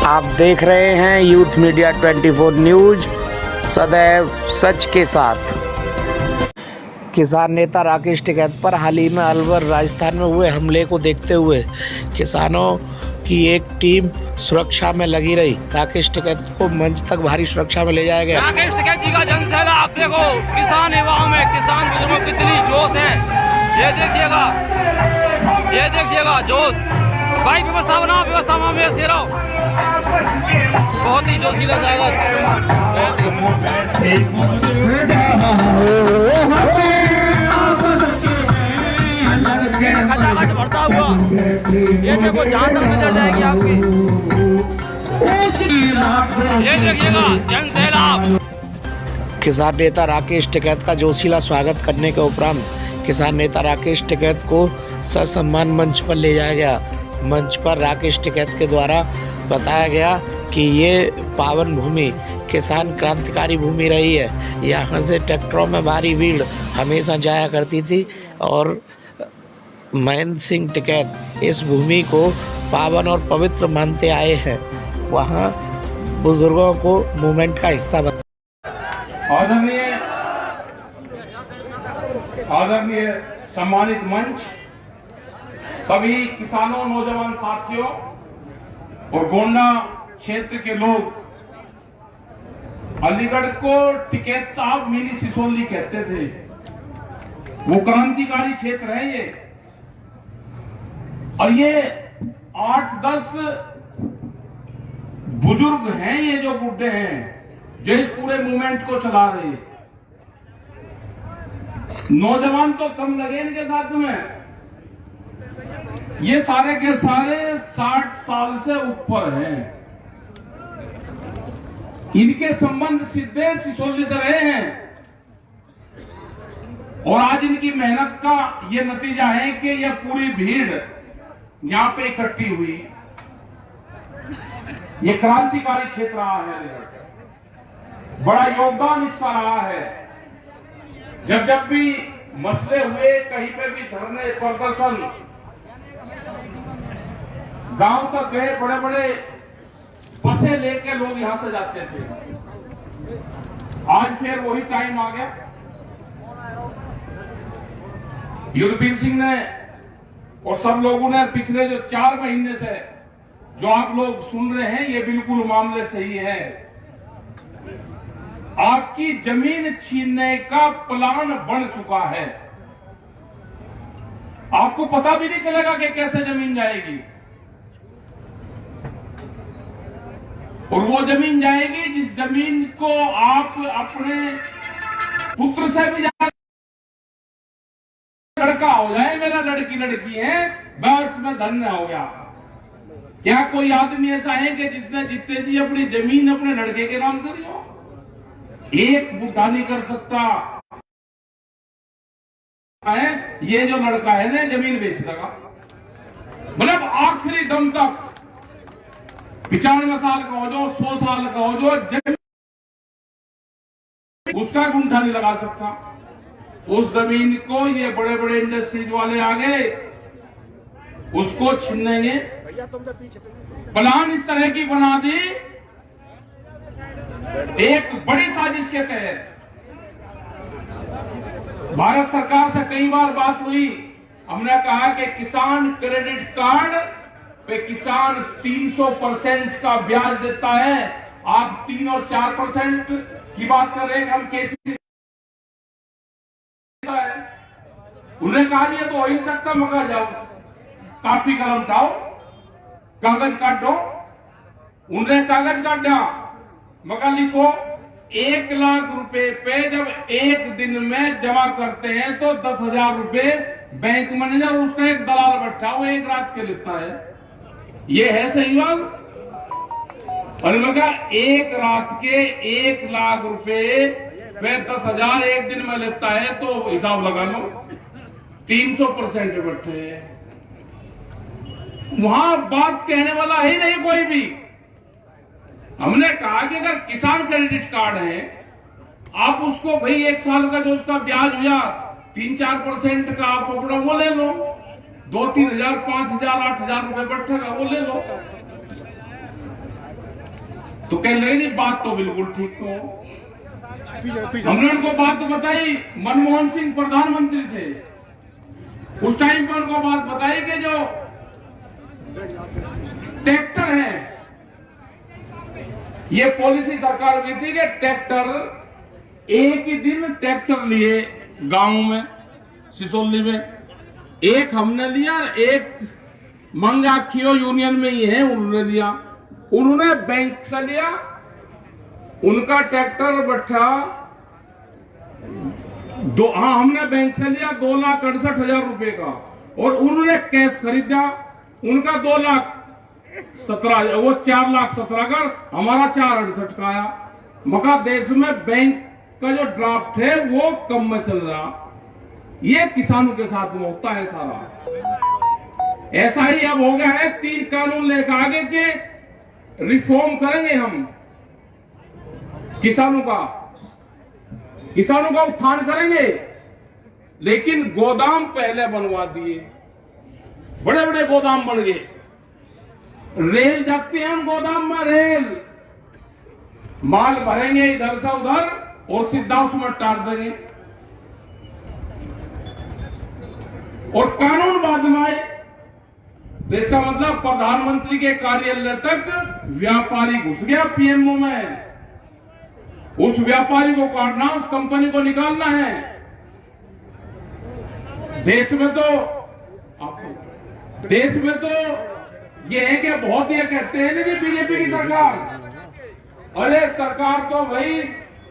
आप देख रहे हैं यूथ मीडिया 24 न्यूज, सदैव सच के साथ। किसान नेता राकेश टिकैत पर हाल ही में अलवर राजस्थान में हुए हमले को देखते हुए किसानों की एक टीम सुरक्षा में लगी रही। राकेश टिकैत को मंच तक भारी सुरक्षा में ले जाया गया। राकेश टिकैत जी का जनसैलाब आप देखो, किसान युवाओं में, किसान बुजुर्गों में कितनी जोश है। ये देखिएगा जोश। भाई व्यवस्था बनाओ, व्यवस्था में से रहो। बहुत ही जोशीला स्वागत। खचाखच भरता हुआ ये देखो, जहाँ तक नजर जाएगी आपकी। ये देखिएगा जनसैलाब। किसान नेता राकेश टिकैत का जोशीला स्वागत करने के उपरांत किसान नेता राकेश टिकैत को ससम्मान मंच पर ले जाया गया। मंच पर राकेश टिकैत के द्वारा बताया गया कि ये पावन भूमि किसान क्रांतिकारी भूमि रही है। यहाँ से ट्रैक्टरों में भारी भीड़ हमेशा जाया करती थी और महेंद्र सिंह टिकैत इस भूमि को पावन और पवित्र मानते आए हैं। वहाँ बुजुर्गों को मूवमेंट का हिस्सा आदरणीय सम्मानित मंच, सभी किसानों, नौजवान साथियों और गोंडा क्षेत्र के लोग, अलीगढ़ को टिकैत साहब मिनी सिसोली कहते थे। वो क्रांतिकारी क्षेत्र है ये, और ये 8-10 बुजुर्ग हैं, ये जो बुढ़े हैं जो इस पूरे मूवमेंट को चला रहे हैं। नौजवान तो कम लगे इनके साथ में, ये सारे के सारे 60 साल से ऊपर हैं। इनके संबंध सीधे सिसोली से रहे हैं और आज इनकी मेहनत का ये नतीजा है कि यह पूरी भीड़ यहां पे इकट्ठी हुई। ये क्रांतिकारी क्षेत्र रहा है, बड़ा योगदान इसका रहा है। जब जब भी मसले हुए, कहीं पे भी धरने, प्रदर्शन, गांव तक गए, बड़े बड़े बसें लेके लोग यहां से जाते थे। आज फिर वही टाइम आ गया। युद्धवीर सिंह ने और सब लोगों ने पिछले जो 4 महीने से जो आप लोग सुन रहे हैं, ये बिल्कुल मामले सही है। आपकी जमीन छीनने का प्लान बन चुका है। आपको पता भी नहीं चलेगा कि कैसे जमीन जाएगी, और वो जमीन जाएगी जिस जमीन को आप अपने पुत्र से भी लड़का हो जाए, मेरा लड़की है, बस मैं धन्य हो गया। क्या कोई आदमी ऐसा है कि जिसने जीते जी अपनी जमीन अपने लड़के के नाम करी हो? एक बूढ़ा नहीं कर सकता है। ये जो लड़का है ना, जमीन बेच देगा, मतलब आखिरी दम तक, 95 साल का हो जो, 100 साल का हो जो, जमीन उसका गुंठा नहीं लगा सकता। उस जमीन को ये बड़े बड़े इंडस्ट्रीज वाले आ गए, उसको छीनेंगे। प्लान इस तरह की बना दी, एक बड़ी साजिश के तहत। भारत सरकार से कई बार बात हुई, हमने कहा कि किसान क्रेडिट कार्ड पे किसान 300% का ब्याज देता है। आप 3 और 4% की बात कर रहे हैं, हम कैसे? उन्हें कहा ये तो हो ही सकता, मगर जाओ कापी कलम उठाओ, कागज काटो। उन्हें कागज काट दिया, मगर लिखो 1 लाख रुपए पे जब एक दिन में जमा करते हैं तो 10,000 रुपए बैंक मैनेजर, उसका एक दलाल बैठा, वो एक रात के लेता है। ये है सही बात? और मैं कहा 1 रात के 1 लाख रुपए पे 10,000 एक दिन में लेता है, तो हिसाब लगा लो 300% बैठे हैं। वहां बात कहने वाला ही नहीं कोई भी। हमने कहा कि अगर किसान क्रेडिट कार्ड है, आप उसको भाई 1 साल का जो उसका ब्याज हुआ 3-4% का, आप अपना वो ले लो, 2-3 हजार 5,000 8,000 रुपए बैठेगा, वो ले लो। तो कह रहे नहीं, बात तो बिल्कुल ठीक हो। हमने उनको बात तो बताई, मनमोहन सिंह प्रधानमंत्री थे उस टाइम पर, उनको बात बताई कि जो ट्रैक्टर है, ये पॉलिसी सरकार की थी कि ट्रैक्टर, एक ही दिन ट्रैक्टर लिए गांव में, सिसोली में, एक हमने लिया, एक मंगाखियो यूनियन में ही है उन्होंने लिया। उन्होंने बैंक से लिया, उनका ट्रैक्टर बैठा हमने बैंक से लिया 2,68,000 रुपए का, और उन्होंने कैश खरीदा, उनका 2,17,000, वो 4,17,000 का, हमारा 4,68 का आया। मगर देश में बैंक का जो ड्राफ्ट है वो कम में चल रहा। ये किसानों के साथ में होता है सारा। ऐसा ही अब हो गया है, 3 कानून लेकर आगे के रिफॉर्म करेंगे हम, किसानों का उत्थान करेंगे, लेकिन गोदाम पहले बनवा दिए, बड़े बड़े गोदाम बन गए, रेल जाते हैं हम गोदाम में, रेल माल भरेंगे इधर से उधर और सीधा उसमें टार देंगे, और कानून बाद में आए तो इसका मतलब प्रधानमंत्री के कार्यालय तक व्यापारी घुस गया पीएमओ में, उस व्यापारी को काटना, उस कंपनी को निकालना है। देश में तो ये है कि बहुत ये कहते हैं ना कि बीजेपी की सरकार, अरे सरकार तो भाई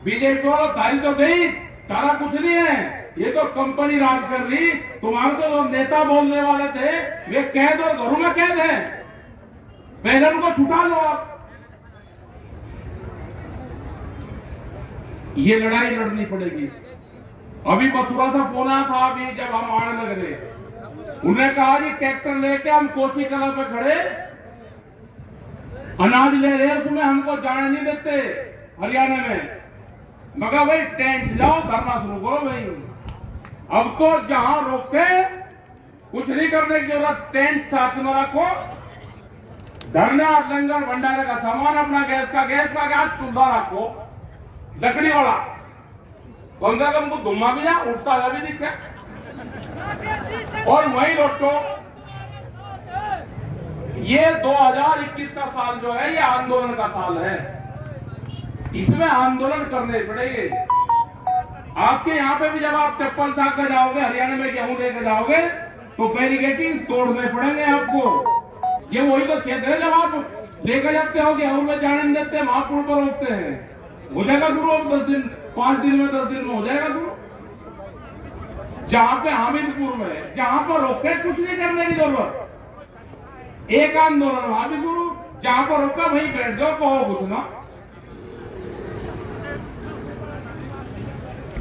बीजेपी वाला तारी तो गई, तारा कुछ नहीं है, ये तो कंपनी राज कर रही। तुम्हारे तो जो नेता बोलने वाले थे वे कैद और घरों में कैद है, पहले उनको छुटा लो आप। ये लड़ाई लड़नी पड़ेगी। अभी मथुरा से फोन आया था, अभी जब हम आने लग रहे, उन्होंने कहा कि ट्रैक्टर लेके हम कोसी कला पे खड़े अनाज ले रहे, उसमें हमको जाने नहीं देते हरियाणा में। मगर भाई टेंट जाओ, धरना शुरू करो भाई। अब तो जहां रोके कुछ नहीं करने की जरूरत, टेंट साथ में रखो, धरना, लंगर भंडारे का सामान अपना, गैस का गैस चूल्हा रखो, लकड़ी वाला, कम से कम को धुआं भी ना उठता हुआ भी दिखे, और वही लौटो। ये 2021 का साल जो है ये आंदोलन का साल है, इसमें आंदोलन करने पड़ेंगे। आपके यहाँ पे भी जब आप टेप्पल साग का जाओगे, हरियाणा में गेहूं लेकर जाओगे, तो बैरिकेडिंग तोड़ने पड़ेंगे आपको। ये वही तो क्षेत्र है जब आप लेकर जाते हो, गेहूं में जाने नहीं देते, महापुर पर रोकते हैं, हो जाएगा शुरू अब 10 दिन, 5 दिन में, 10 दिन में हो जाएगा शुरू। जहां पे हामिदपुर में, जहां पर रोके, कुछ नहीं करने की जरूरत, एक आंदोलन वहां भी शुरू, जहां पर रोका वहीं बैठ जाओ, कहो कुछ ना।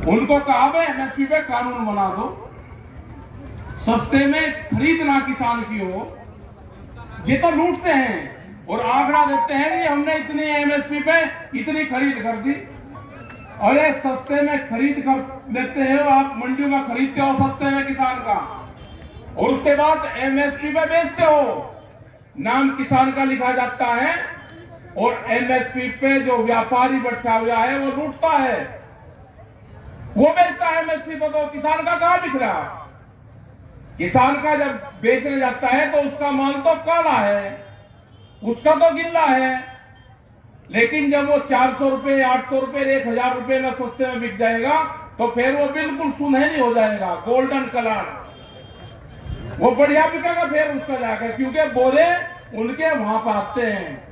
उनको कहा भाई एमएसपी पे कानून बना दो, सस्ते में खरीदना किसान की हो। ये तो लूटते हैं और आंकड़ा देते हैं कि हमने इतनी एमएसपी पे इतनी खरीद कर दी। अरे सस्ते में खरीद कर देते हो आप, मंडी में खरीदते हो सस्ते में किसान का, और उसके बाद एमएसपी पे बेचते हो, नाम किसान का लिखा जाता है, और एमएसपी पे जो व्यापारी बैठा हुआ है वो लूटता है, वो बेचता है एमएसपी पे, तो किसान का कहां बिक रहा। किसान का जब बेचने जाता है तो उसका माल तो काला है, उसका तो गिल्ला है, लेकिन जब वो 400 रुपए, 800 रुपए, 1,000 रुपए में सस्ते में बिक जाएगा तो फिर वो बिल्कुल सुनहरी हो जाएगा, गोल्डन कलर, वो बढ़िया बिकेगा फिर उसका जाकर, क्योंकि बोले उनके वहां पर आते हैं।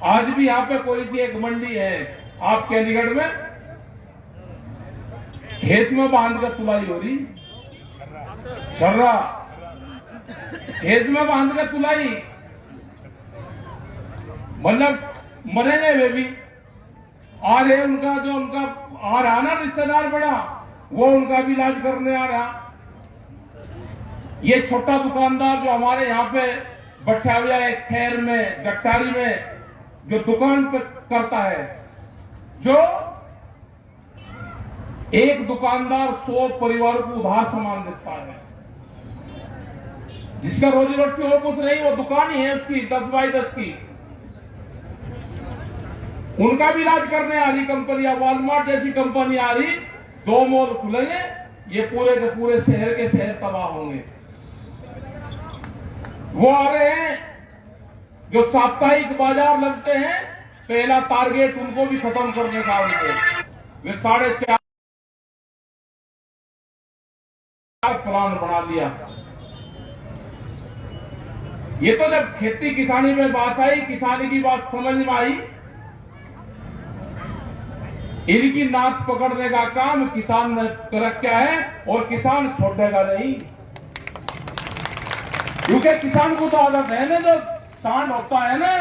आज भी यहाँ पे कोई सी एक मंडी है आपके अलीगढ़ में, खेस में बांध कर तुलाई हो रही, छर्रा खेस में बांध कर तुलाई, मतलब मरेंगे वे भी। आ रहे उनका जो उनका आ रहा ना रिश्तेदार बड़ा, वो उनका भी इलाज करने आ रहा। ये छोटा दुकानदार जो हमारे यहाँ पे बैठा हुआ है खैर में, जट्टारी में, जो दुकान पे करता है, जो एक दुकानदार 100 परिवारों को उधार सामान देता है, जिसका रोजी रोटी और कुछ नहीं, वो दुकान ही है उसकी 10 बाई 10 की। उनका भी इलाज करने आ रही कंपनियां, वॉलमार्ट जैसी कंपनी आ रही, 2 मॉल खुलेंगे, ये पूरे के पूरे शहर के शहर तबाह होंगे। वो आ रहे हैं जो साप्ताहिक बाजार लगते हैं, पहला टारगेट उनको भी खत्म करने का उनको वे 4.5 प्लान बना लिया। ये तो जब खेती किसानी में बात आई, किसानी की बात समझ में आई, इनकी नाच पकड़ने का काम किसान ने कर क्या है, और किसान छोड़ेगा नहीं, क्योंकि किसान को तो आदत है ना, जो सांड होता है ना,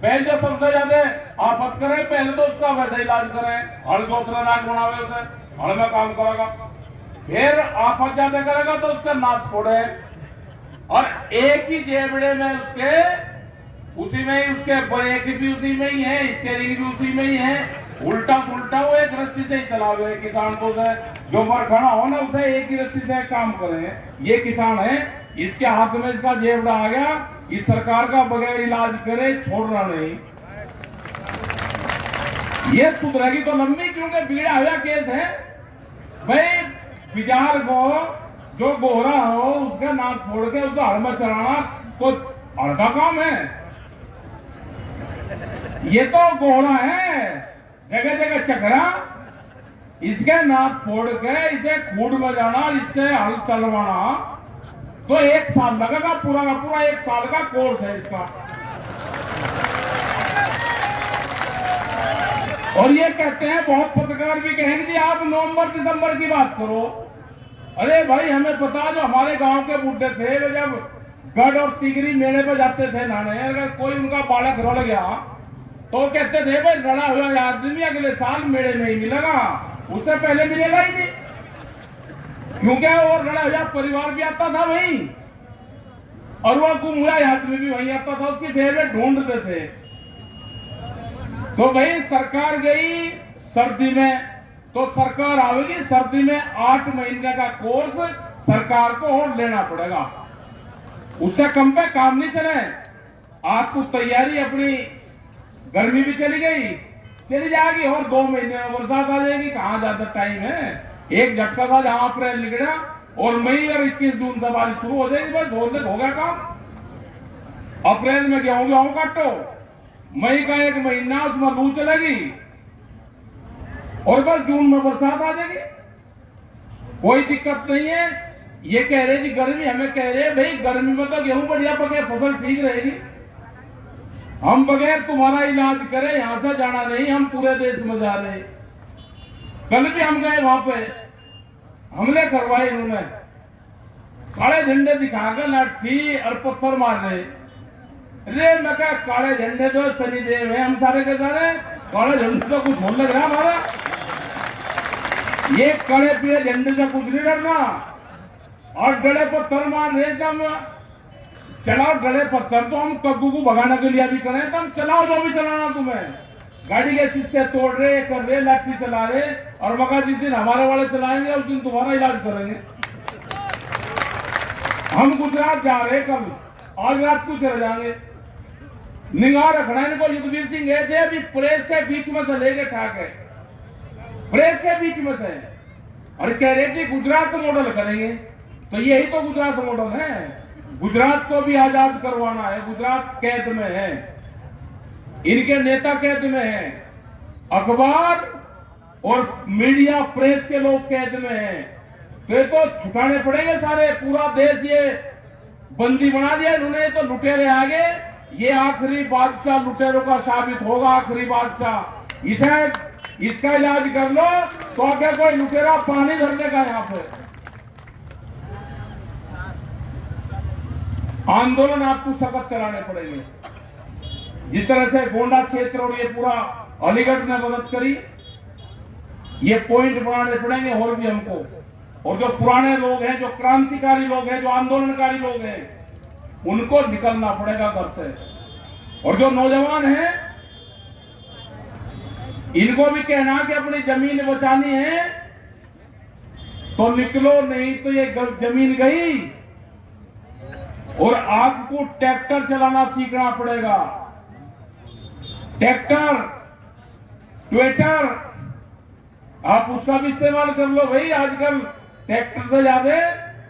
बैल जो सबसे ज्यादा आफत करे, पहले तो उसका वैसा इलाज करें, हल जोतने नाक बनावे उसे, हल में काम करेगा, फिर आफत ज्यादा करेगा तो उसका नाच छोड़े, और एक ही जेबड़े में उसके, उसी में ही उसके ब्रेक भी उसी में ही है, स्टीयरिंग भी उसी में ही है, उल्टा पुल्टा वो एक रस्सी से ही चलावे। किसान तो जो मरखना हो ना, उसे एक ही रस्सी से काम करें। ये किसान है, इसके हाथ में इसका जेबड़ा आ गया, इस सरकार का बगैर इलाज करे छोड़ना नहीं। ये सुधरेगी तो लंबी, क्योंकि बिगड़ा हुआ केस है भाई। बिजार को जो गोरा हो उसका नाक फोड़ के उसको हड़ में चलाना कोई हल्का काम है? ये तो गोरा है, जगह जगह चकरा, इसके नाक फोड़ के इसे खूड में जाना, इससे हल चलवाना तो 1 साल लगेगा, पूरा का पूरा 1 साल का कोर्स है इसका। और ये कहते हैं, बहुत पत्रकार भी कहेंगे कि आप नवंबर दिसंबर की बात करो। अरे भाई, हमें पता, जो हमारे गांव के बुड्ढे थे, वे जब गढ़ और तिगरी मेले पे जाते थे नहाने, अगर कोई उनका बालक रड़ गया तो कहते थे भाई रड़ा हुआ आदमी अगले साल मेले में ही मिलेगा, उससे पहले मिलेगा ही नहीं, क्योंकि वो रड़ा हुआ परिवार भी आता था वहीं, और वो गुम हुआ आदमी भी वहीं आता था, उसकी फेर ढूंढते थे। तो भाई सरकार गई सर्दी में, तो सरकार आवेगी सर्दी में, 8 महीने का कोर्स सरकार को और लेना पड़ेगा, उससे कम पे काम नहीं चले। आपको तैयारी अपनी, गर्मी भी चली गई, चली जाएगी, और 2 महीने में बरसात आ जाएगी, कहां ज्यादा टाइम है। एक झटका सा जहां अप्रैल निकला और मई और 21 जून से बारिश शुरू हो जाएगी, बस धोने हो गया काम। अप्रैल में गेहूं काटो, मई का 1 महीना उसमें लू चलेगी, और बस जून में बरसात आ जाएगी, कोई दिक्कत नहीं है। ये कह रहे जी गर्मी, हमें कह रहे भाई गर्मी में तो गेहूं बढ़िया पके, फसल ठीक रहेगी, हम बगैर तुम्हारा इलाज करें यहां से जाना नहीं, हम पूरे देश में जा रहे। कल भी हम गए वहां पे, हमले करवाए इन्होंने, काले झंडे दिखाकर लाठी और पत्थर मार रहे। अरे मैं क्या, काले झंडे तो शनिदेव है, हम सारे के सारे काले झंडे तो कुछ होने लग रहा हमारा, ये काले पीले झंडे से कुछ नहीं डरना। और डले पत्थर मार रहे, हम चलाओ डले पत्थर, तो हम कब्बू को भगाने के लिए भी करें, तो हम चलाओ जो भी चलाना तुम्हें, गाड़ी के शीशे तोड़ रहे, कर रहे, लाठी चला रहे, और मगर जिस दिन हमारे वाले चलाएंगे उस दिन तुम्हारा इलाज करेंगे। हम गुजरात जा रहे कल, आज रात को चले जाएंगे। निगाह रखना इनको। युद्धवीर सिंह गए थे, अभी प्रेस के बीच में से लेके ठाके, प्रेस के बीच में से, और कह रहे थे गुजरात मॉडल करेंगे, तो यही तो गुजरात मॉडल है। गुजरात को भी आजाद करवाना है, गुजरात कैद में है, इनके नेता कैद में है, अखबार और मीडिया प्रेस के लोग कैद में हैं, तो छुटाने पड़ेंगे सारे। पूरा देश ये बंदी बना दिया इन्होंने, तो लुटेरे आगे, ये आखिरी बादशाह लुटेरों का साबित होगा, आखिरी बादशाह। इसे इसका इलाज कर लो तो आगे कोई लुटेरा पानी भरने का यहाँ पे आंदोलन आपको सख्त चलाने पड़ेंगे। जिस तरह से गोंडा क्षेत्र और ये पूरा अलीगढ़ ने मदद करी, ये पॉइंट बनाने पड़ेंगे और भी हमको। और जो पुराने लोग हैं, जो क्रांतिकारी लोग हैं, जो आंदोलनकारी लोग हैं, उनको निकलना पड़ेगा घर से। और जो नौजवान हैं, इनको भी कहना कि अपनी जमीन बचानी है तो निकलो, नहीं तो ये जमीन गई। और आपको ट्रैक्टर चलाना सीखना पड़ेगा। ट्रैक्टर ट्विटर, आप उसका भी इस्तेमाल कर लो भाई। आजकल ट्रैक्टर से ज्यादा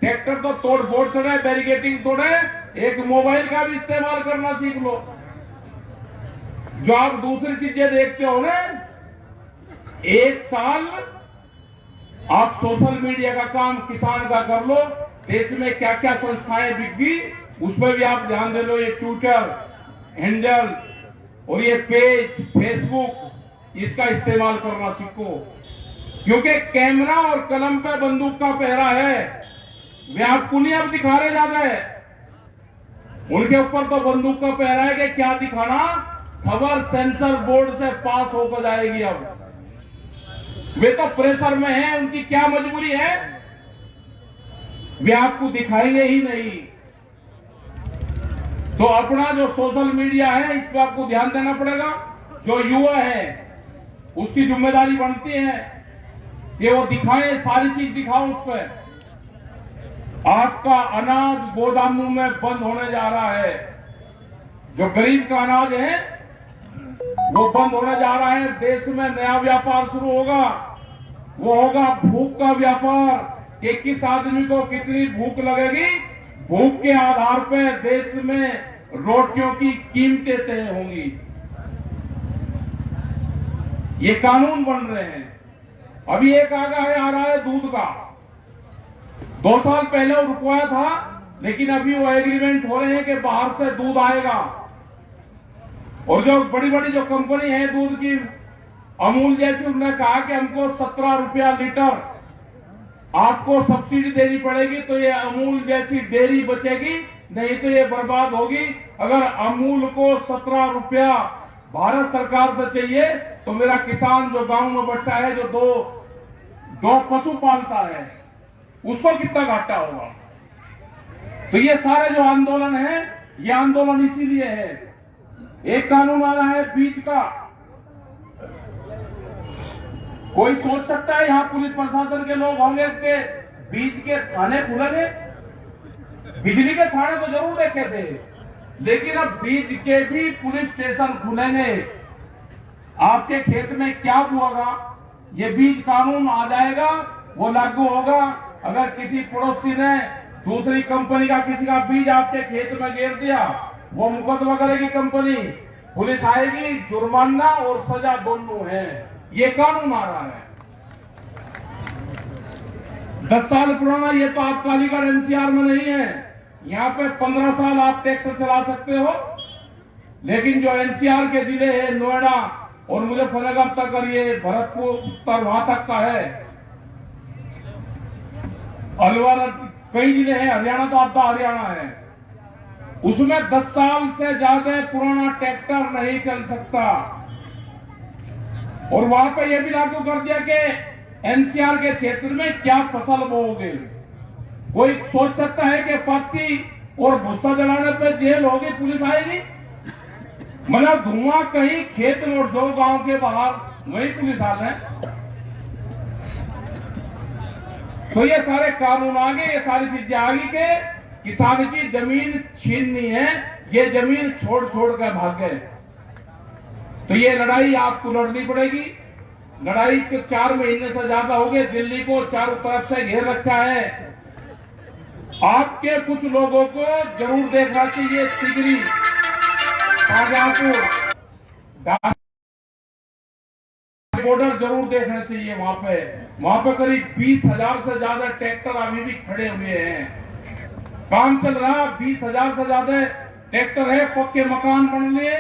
ट्रैक्टर तो तोड़ फोड़ चढ़े, बैरिकेटिंग तोड़े, एक मोबाइल का भी इस्तेमाल करना सीख लो। जो आप दूसरी चीजें देखते हो ना, एक साल आप सोशल मीडिया का काम किसान का कर लो, देश में क्या क्या संस्थाएं बिक गई उस पर भी आप ध्यान दे लो। ये ट्विटर हैंडल और ये पेज फेसबुक, इसका इस्तेमाल करना सीखो, क्योंकि कैमरा और कलम पे बंदूक का पहरा है। वे आपको नहीं अब दिखा रहे ज्यादा है, उनके ऊपर तो बंदूक का पहरा है कि क्या दिखाना, खबर सेंसर बोर्ड से पास होकर जाएगी। अब वे तो प्रेशर में हैं, उनकी क्या मजबूरी है, वे आपको दिखाएंगे ही नहीं। तो अपना जो सोशल मीडिया है, इस पर आपको ध्यान देना पड़ेगा। जो युवा है उसकी जिम्मेदारी बनती है कि वो दिखाए, सारी चीज दिखाओ उस पर। आपका अनाज गोदामों में बंद होने जा रहा है, जो गरीब का अनाज है वो बंद होने जा रहा है। देश में नया व्यापार शुरू होगा, वो होगा भूख का व्यापार, कि किस आदमी को कितनी भूख लगेगी, भूख के आधार पर देश में रोटियों की कीमतें तय होंगी। ये कानून बन रहे हैं। अभी एक आ रहा है दूध का, 2 साल पहले वो रुकवाया था, लेकिन अभी वो एग्रीमेंट हो रहे हैं कि बाहर से दूध आएगा। और जो बड़ी बड़ी जो कंपनी है दूध की, अमूल जैसी, उन्होंने कहा कि हमको 17 रुपया लीटर आपको सब्सिडी देनी पड़ेगी, तो ये अमूल जैसी डेयरी बचेगी, नहीं तो ये बर्बाद होगी। अगर अमूल को 17 रुपया भारत सरकार से चाहिए, तो मेरा किसान जो गांव में बैठा है, जो दो पशु पालता है, उसको कितना घाटा होगा। तो ये सारे जो आंदोलन है, ये आंदोलन इसीलिए है। एक कानून आ रहा है बीज का। कोई सोच सकता है यहां पुलिस प्रशासन के लोग होंगे कि बीज के थाने खुलेंगे? बिजली के थाने तो जरूर देखे थे, लेकिन अब बीज के भी पुलिस स्टेशन खुलेंगे। आपके खेत में क्या हुआ, ये बीज कानून आ जाएगा, वो लागू होगा। अगर किसी पड़ोसी ने दूसरी कंपनी का किसी का बीज आपके खेत में गिर दिया, वो मुकदमा करेगी कंपनी, पुलिस आएगी, जुर्माना और सजा दोनों है। ये कानून आ रहा है 10 साल पुराना। ये तो आपका अलीगढ़ एनसीआर में नहीं है, यहाँ पे 15 साल आप ट्रैक्टर चला सकते हो। लेकिन जो एनसीआर के जिले हैं, नोएडा और मुजफ्फरनगर तक, और ये भरतपुर उत्तर वहां तक का है, अलवर, कई जिले हैं, हरियाणा तो आपका हरियाणा है, उसमें 10 साल से ज्यादा पुराना ट्रैक्टर नहीं चल सकता। और वहां पे यह भी लागू कर दिया कि एनसीआर के क्षेत्र में क्या फसल बोओगे। कोई सोच सकता है कि पत्ती और भूसा जलाने पे जेल होगी, पुलिस आएगी? मतलब धुआं कहीं खेत में और जो गांव के बाहर, वही पुलिस आ रहे हैं। तो ये सारे कानून आ गए, ये सारी चीजें आ गई के किसान की जमीन छीननी है, ये जमीन छोड़ छोड़ कर भाग गए। तो ये लड़ाई आपको लड़नी पड़ेगी। लड़ाई के 4 महीने से ज्यादा हो गए, दिल्ली को चारों तरफ से घेर रखा है। आपके कुछ लोगों को जरूर देखना चाहिए, तिगरी, शाहजहांपुर, बॉर्डर जरूर देखना चाहिए। वहां पे करीब 20,000 से ज्यादा ट्रैक्टर अभी भी खड़े हुए हैं, काम चल रहा। 20,000 से ज्यादा ट्रैक्टर है, पक्के मकान बन लिए,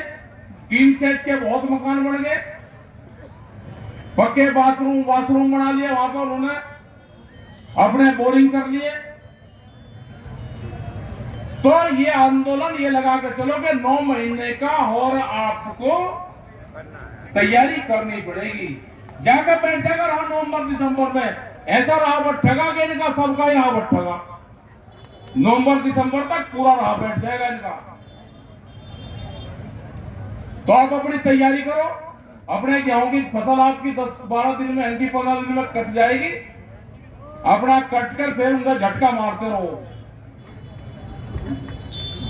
3 सेट के बहुत मकान बन गए, पक्के बाथरूम वॉशरूम बना लिए, वहां पर उन्होंने अपने बोरिंग कर लिए। तो ये आंदोलन ये लगा के चलो कि 9 महीने का, और आपको तैयारी करनी पड़ेगी। जाकर बैठेगा रहा नवंबर दिसंबर में, ऐसा रहा बैठेगा कि इनका सबका यहां बैठेगा, नवंबर दिसंबर तक पूरा रहा बैठ जाएगा इनका। तो आप अपनी तैयारी करो, अपने गेहूं की फसल आपकी 10-12 दिन में, इनकी 15 दिन में कट जाएगी। अपना कट कर फिर उनका झटका मारते रहो।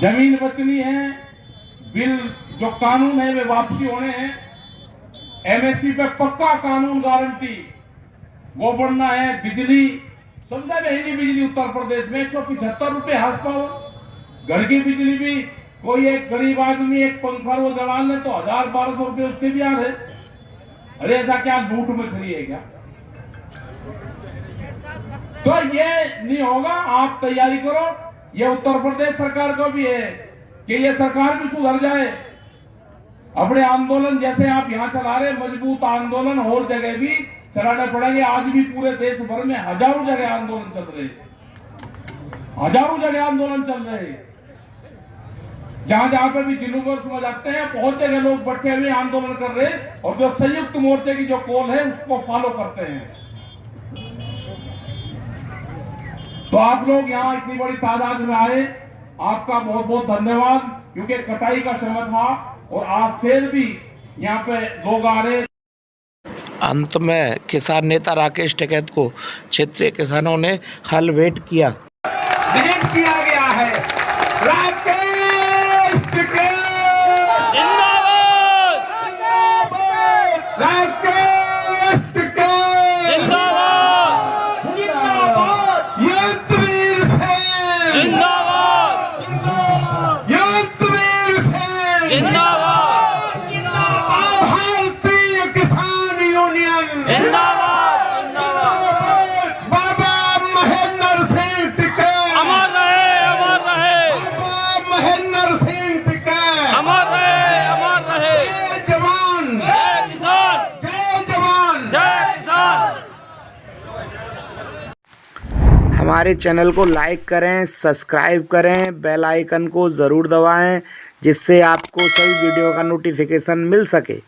जमीन बचनी है, बिल जो कानून है वे वापसी होने हैं, एमएसपी पे पक्का कानून गारंटी, वो बढ़ना है बिजली, सबसे महंगी बिजली उत्तर प्रदेश में 175 रुपए हाउस पावर। घर की बिजली भी कोई एक गरीब आदमी एक पंखा वो जला ले तो 1000-1200 रुपए उसके भी आ रहे। अरे ऐसा क्या लूट मछली है क्या? तो ये नहीं होगा, आप तैयारी करो। ये उत्तर प्रदेश सरकार को भी है कि ये सरकार भी सुधर जाए। अपने आंदोलन जैसे आप यहां चला रहे, मजबूत आंदोलन और जगह भी चलाने पड़ेंगे। आज भी पूरे देश भर में हजारों जगह आंदोलन चल रहे, हजारों जगह आंदोलन चल रहे। जहां जहां पे भी जिलों समझ आते हैं, बहुत जगह लोग बैठे हुए आंदोलन कर रहे हैं और जो संयुक्त मोर्चे की जो कॉल है उसको फॉलो करते हैं। तो आप लोग यहाँ इतनी बड़ी तादाद में आए, आपका बहुत बहुत धन्यवाद, क्योंकि कटाई का समय था और आप फिर भी यहाँ पे लोग आ रहे। अंत में किसान नेता राकेश टिकैत को क्षेत्रीय किसानों ने हल भेंट किया। विजिट किया गया है। राकेश टिकैत जिंदाबाद, राकेश टिकैत जिंदाबाद, युद्धवीर सेन जिंदाबाद, युद्धवीर सेन जिंदाबाद, भारतीय किसान यूनियन जिंदाबाद, जिंदाबाद। बाबा महेंद्र सिंह टिकैत, अमर रहे, अमर रहे, बाबा महेंद्र सिंह टिकैत, अमर रहे, अमर रहे। जय जवान, जय किसान, जय जवान, जय किसान। हमारे चैनल को लाइक करें, सब्सक्राइब करें, बेल आइकन को ज़रूर दबाएं, जिससे आपको सभी वीडियो का नोटिफिकेशन मिल सके।